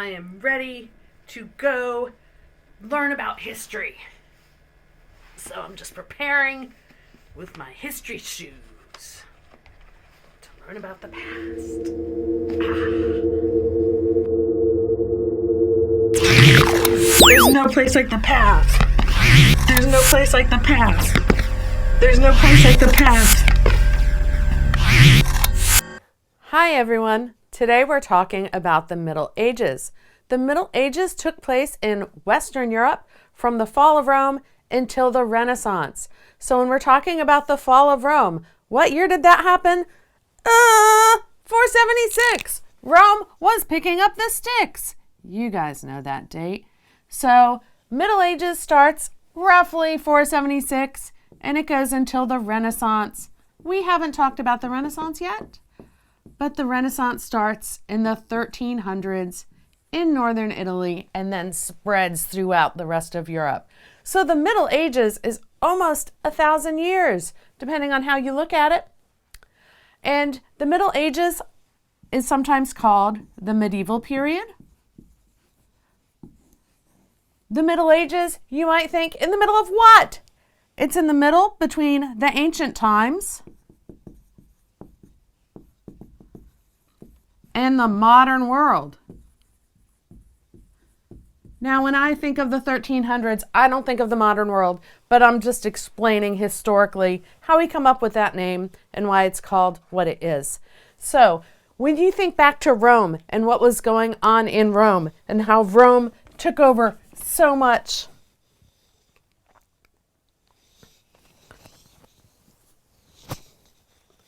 I am ready to go learn about history. So I'm just preparing with my history shoes to learn about the past. There's no place like the past. There's no place like the past. There's no place like the past. Hi everyone. Today we're talking about the Middle Ages. The Middle Ages took place in Western Europe from the fall of Rome until the Renaissance. So when we're talking about the fall of Rome, what year did that happen? 476. Rome was picking up the sticks. You guys know that date. So Middle Ages starts roughly 476 and it goes until the Renaissance. We haven't talked about the Renaissance yet, but the Renaissance starts in the 1300s in northern Italy and then spreads throughout the rest of Europe. So the Middle Ages is almost 1,000 years, depending on how you look at it. And the Middle Ages is sometimes called the medieval period. The Middle Ages, you might think, in the middle of what? It's in the middle between the ancient times and the modern world. Now, when I think of the 1300s, I don't think of the modern world, but I'm just explaining historically how we come up with that name and why it's called what it is. So, when you think back to Rome and what was going on in Rome and how Rome took over so much,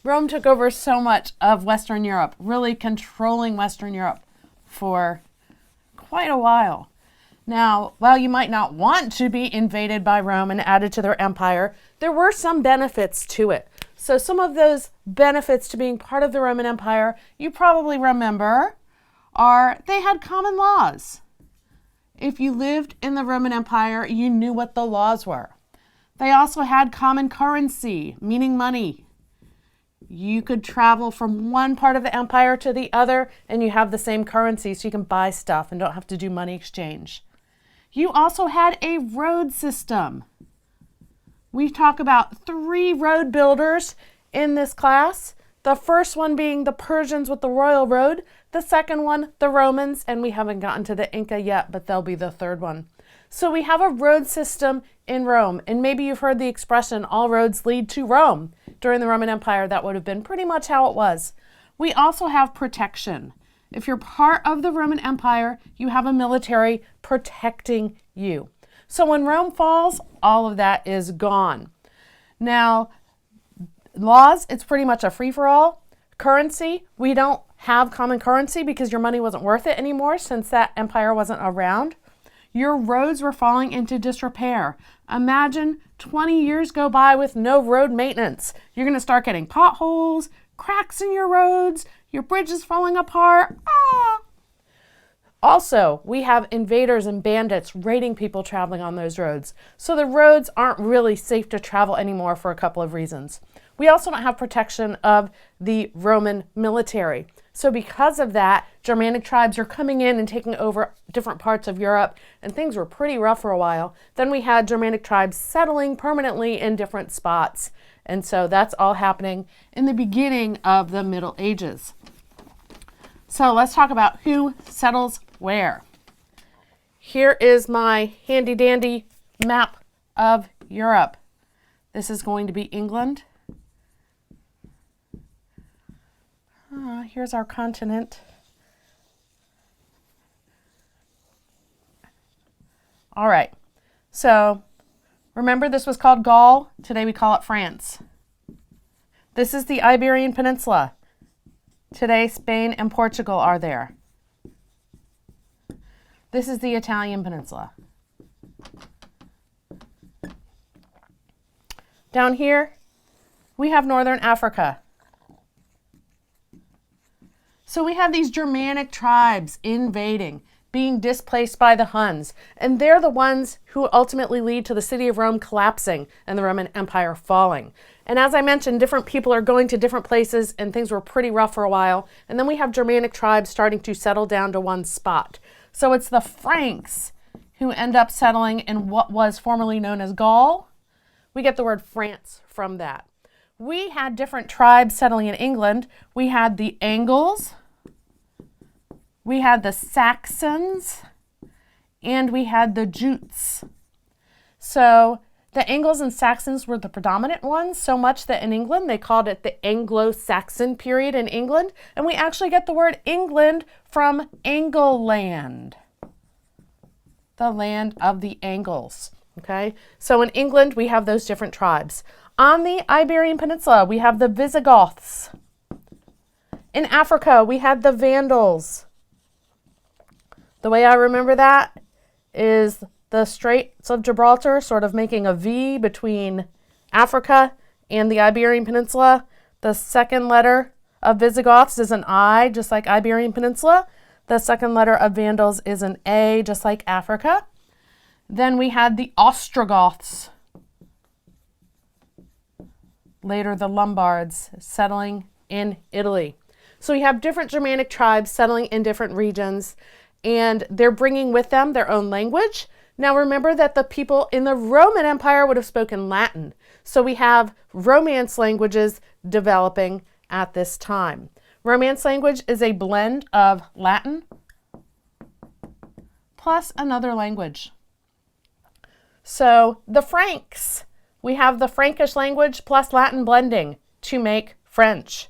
Rome took over so much of Western Europe, really controlling Western Europe for quite a while. Now, while you might not want to be invaded by Rome and added to their empire, there were some benefits to it. So some of those benefits to being part of the Roman Empire, you probably remember, are they had common laws. If you lived in the Roman Empire, you knew what the laws were. They also had common currency, meaning money. You could travel from one part of the empire to the other and you have the same currency so you can buy stuff and don't have to do money exchange. You also had a road system. We talk about 3 road builders in this class. The first one being the Persians with the Royal Road, the second one, the Romans, and we haven't gotten to the Inca yet, but they'll be the third one. So we have a road system in Rome, and maybe you've heard the expression, all roads lead to Rome. During the Roman Empire, that would have been pretty much how it was. We also have protection. If you're part of the Roman Empire, you have a military protecting you. So when Rome falls, all of that is gone. Now, laws, it's pretty much a free-for-all. Currency, we don't have common currency because your money wasn't worth it anymore since that empire wasn't around. Your roads were falling into disrepair. Imagine 20 years go by with no road maintenance. You're going to start getting potholes, cracks in your roads, your bridges falling apart. Also, we have invaders and bandits raiding people traveling on those roads. So the roads aren't really safe to travel anymore for a couple of reasons. We also don't have protection of the Roman military. So because of that, Germanic tribes are coming in and taking over different parts of Europe, and things were pretty rough for a while. Then we had Germanic tribes settling permanently in different spots. And so that's all happening in the beginning of the Middle Ages. So let's talk about who settles where. Here is my handy dandy map of Europe. This is going to be England. Here's our continent. All right, so remember this was called Gaul. Today we call it France. This is the Iberian Peninsula. Today Spain and Portugal are there. This is the Italian Peninsula. Down here, we have Northern Africa. So we have these Germanic tribes invading, being displaced by the Huns, and they're the ones who ultimately lead to the city of Rome collapsing and the Roman Empire falling. And as I mentioned, different people are going to different places and things were pretty rough for a while. And then we have Germanic tribes starting to settle down to one spot. So it's the Franks who end up settling in what was formerly known as Gaul. We get the word France from that. We had different tribes settling in England. We had the Angles, we had the Saxons, and we had the Jutes. So the Angles and Saxons were the predominant ones, so much that in England they called it the Anglo-Saxon period in England. And we actually get the word England from Angleland, the land of the Angles. Okay, so in England we have those different tribes. On the Iberian Peninsula we have the Visigoths. In Africa we had the Vandals. The way I remember that is the Straits of Gibraltar sort of making a V between Africa and the Iberian Peninsula. The second letter of Visigoths is an I, just like Iberian Peninsula. The second letter of Vandals is an A, just like Africa. Then we had the Ostrogoths. Later the Lombards settling in Italy. So we have different Germanic tribes settling in different regions, and they're bringing with them their own language. Now remember that the people in the Roman Empire would have spoken Latin. So we have Romance languages developing at this time. Romance language is a blend of Latin plus another language. So the Franks, we have the Frankish language plus Latin blending to make French.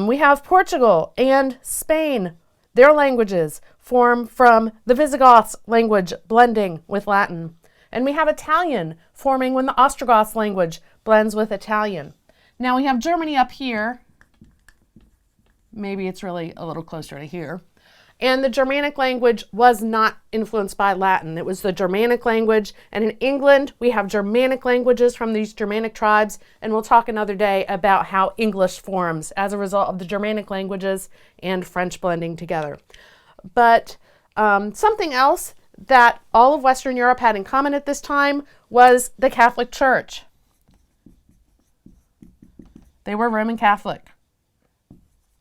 We have Portugal and Spain. Their languages form from the Visigoths language blending with Latin. And we have Italian forming when the Ostrogoths language blends with Italian. Now we have Germany up here. Maybe it's really a little closer to here. And the Germanic language was not influenced by Latin. It was the Germanic language. And in England, we have Germanic languages from these Germanic tribes. And we'll talk another day about how English forms as a result of the Germanic languages and French blending together. But something else that all of Western Europe had in common at this time was the Catholic Church. They were Roman Catholic.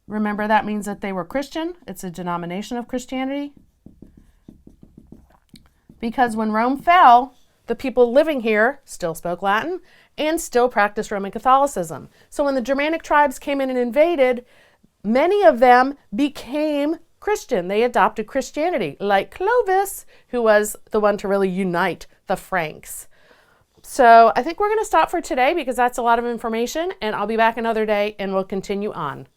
Remember, that means that they were Christian. It's a denomination of Christianity. Because when Rome fell, the people living here still spoke Latin and still practiced Roman Catholicism. So when the Germanic tribes came in and invaded, many of them became Christian. They adopted Christianity, like Clovis, who was the one to really unite the Franks. So I think we're going to stop for today because that's a lot of information, and I'll be back another day and we'll continue on.